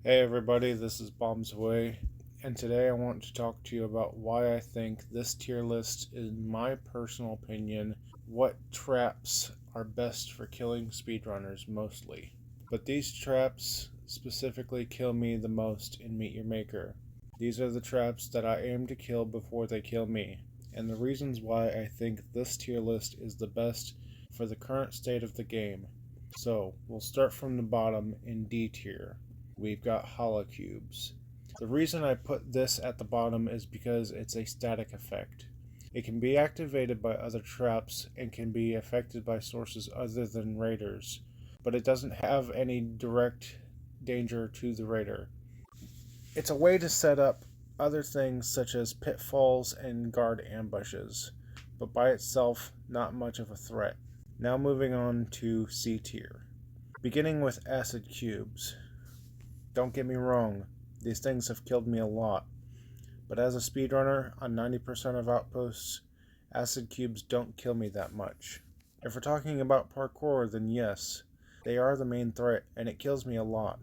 Hey everybody, this is Bombs Away, and today I want to talk to you about why I think this tier list, in my personal opinion, what traps are best for killing speedrunners mostly. But these traps specifically kill me the most in Meet Your Maker. These are the traps that I aim to kill before they kill me, and the reasons why I think this tier list is the best for the current state of the game. So, we'll start from the bottom in D tier. We've got holocubes. The reason I put this at the bottom is because it's a static effect. It can be activated by other traps and can be affected by sources other than raiders, but it doesn't have any direct danger to the raider. It's a way to set up other things such as pitfalls and guard ambushes, but by itself, not much of a threat. Now moving on to C tier. Beginning with acid cubes. Don't get me wrong, these things have killed me a lot, but as a speedrunner on 90% of outposts, acid cubes don't kill me that much. If we're talking about parkour, then yes, they are the main threat, and it kills me a lot,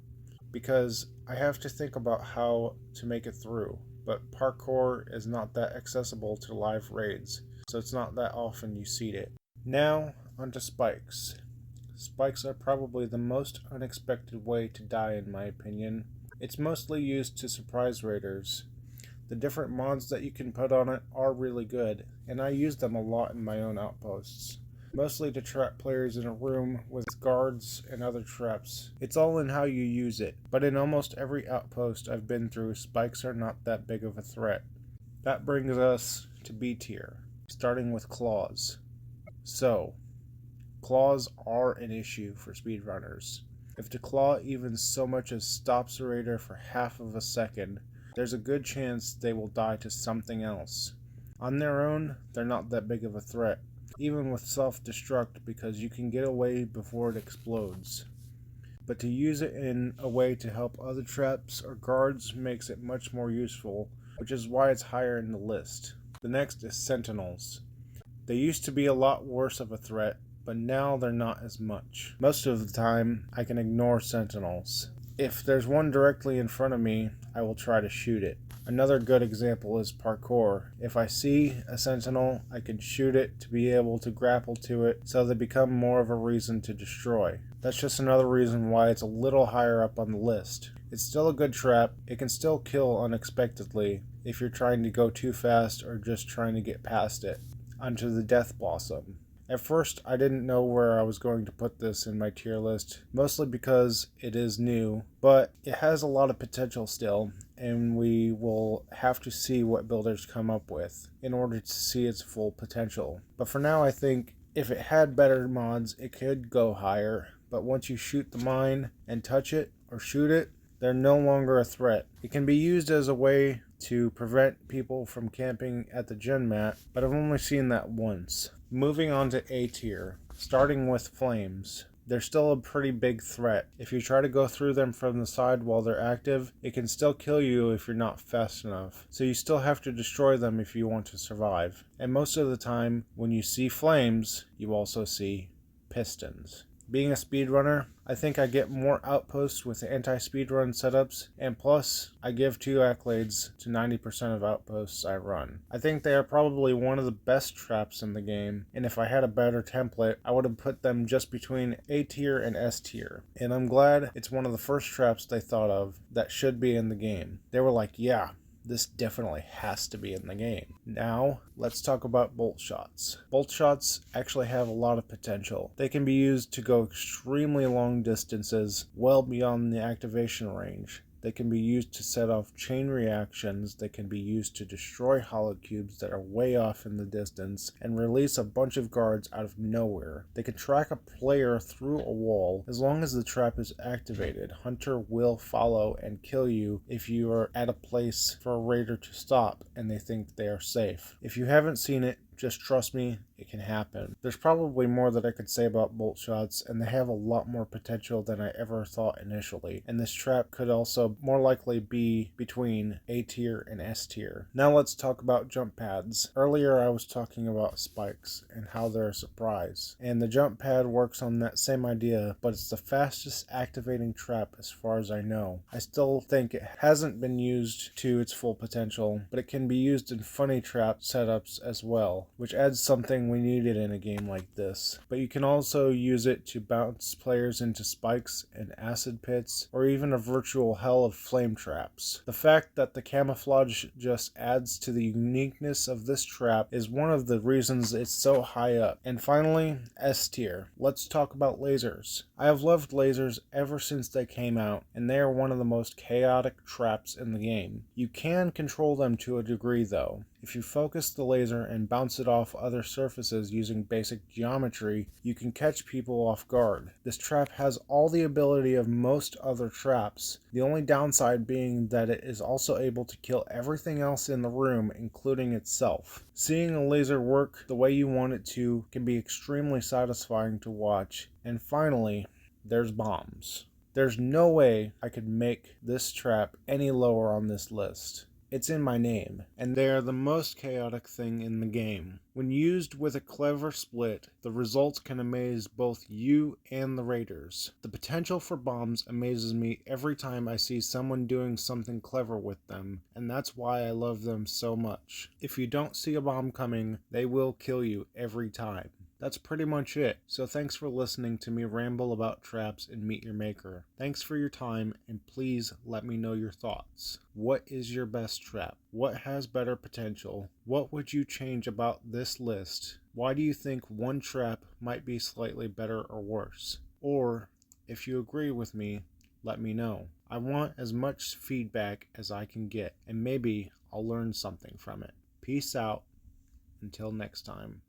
because I have to think about how to make it through, but parkour is not that accessible to live raids, so it's not that often you see it. Now, onto spikes. Spikes are probably the most unexpected way to die in my opinion. It's mostly used to surprise raiders. The different mods that you can put on it are really good, and I use them a lot in my own outposts. Mostly to trap players in a room with guards and other traps. It's all in how you use it, but in almost every outpost I've been through, spikes are not that big of a threat. That brings us to B tier, starting with claws. So, claws are an issue for speedrunners. If the claw even so much as stops a raider for half of a second, there's a good chance they will die to something else. On their own, they're not that big of a threat, even with self-destruct, because you can get away before it explodes. But to use it in a way to help other traps or guards makes it much more useful, which is why it's higher in the list. The next is sentinels. They used to be a lot worse of a threat, but now they're not as much. Most of the time, I can ignore sentinels. If there's one directly in front of me, I will try to shoot it. Another good example is parkour. If I see a sentinel, I can shoot it to be able to grapple to it, so they become more of a reason to destroy. That's just another reason why it's a little higher up on the list. It's still a good trap. It can still kill unexpectedly if you're trying to go too fast or just trying to get past it. Onto the death blossom. At first, I didn't know where I was going to put this in my tier list, mostly because it is new, but it has a lot of potential still, and we will have to see what builders come up with in order to see its full potential. But for now, I think if it had better mods, it could go higher, but once you shoot the mine and touch it or shoot it, they're no longer a threat. It can be used as a way to prevent people from camping at the gen mat, but I've only seen that once. Moving on to A tier, starting with flames. They're still a pretty big threat. If you try to go through them from the side while they're active, it can still kill you if you're not fast enough. So you still have to destroy them if you want to survive. And most of the time, when you see flames, you also see pistons. Being a speedrunner, I think I get more outposts with anti-speedrun setups, and plus, I give 2 accolades to 90% of outposts I run. I think they are probably one of the best traps in the game, and if I had a better template, I would have put them just between A tier and S tier. And I'm glad it's one of the first traps they thought of that should be in the game. They were like, yeah, this definitely has to be in the game. Now, let's talk about bolt shots. Bolt shots actually have a lot of potential. They can be used to go extremely long distances, well beyond the activation range. They can be used to set off chain reactions. They can be used to destroy holocubes that are way off in the distance and release a bunch of guards out of nowhere. They can track a player through a wall. As long as the trap is activated, Hunter will follow and kill you if you are at a place for a raider to stop and they think they are safe. If you haven't seen it, Just trust me, it can happen. There's probably more that I could say about bolt shots, and they have a lot more potential than I ever thought initially, and this trap could also more likely be between A tier and S tier. Now let's talk about jump pads. Earlier I was talking about spikes and how they're a surprise, and the jump pad works on that same idea, but it's the fastest activating trap as far as I know. I still think it hasn't been used to its full potential, but it can be used in funny trap setups as well, which adds something we needed in a game like this. But you can also use it to bounce players into spikes and acid pits, or even a virtual hell of flame traps. The fact that the camouflage just adds to the uniqueness of this trap is one of the reasons it's so high up. And finally, S tier. Let's talk about lasers. I have loved lasers ever since they came out, and they are one of the most chaotic traps in the game. You can control them to a degree though. If you focus the laser and bounce it off other surfaces using basic geometry, you can catch people off guard. This trap has all the ability of most other traps, the only downside being that it is also able to kill everything else in the room, including itself. Seeing a laser work the way you want it to can be extremely satisfying to watch. And finally, there's bombs. There's no way I could make this trap any lower on this list. It's in my name, and they are the most chaotic thing in the game. When used with a clever split, the results can amaze both you and the raiders. The potential for bombs amazes me every time I see someone doing something clever with them, and that's why I love them so much. If you don't see a bomb coming, they will kill you every time. That's pretty much it. So thanks for listening to me ramble about traps and Meet Your Maker. Thanks for your time, and please let me know your thoughts. What is your best trap? What has better potential? What would you change about this list? Why do you think one trap might be slightly better or worse? Or, if you agree with me, let me know. I want as much feedback as I can get, and maybe I'll learn something from it. Peace out. Until next time.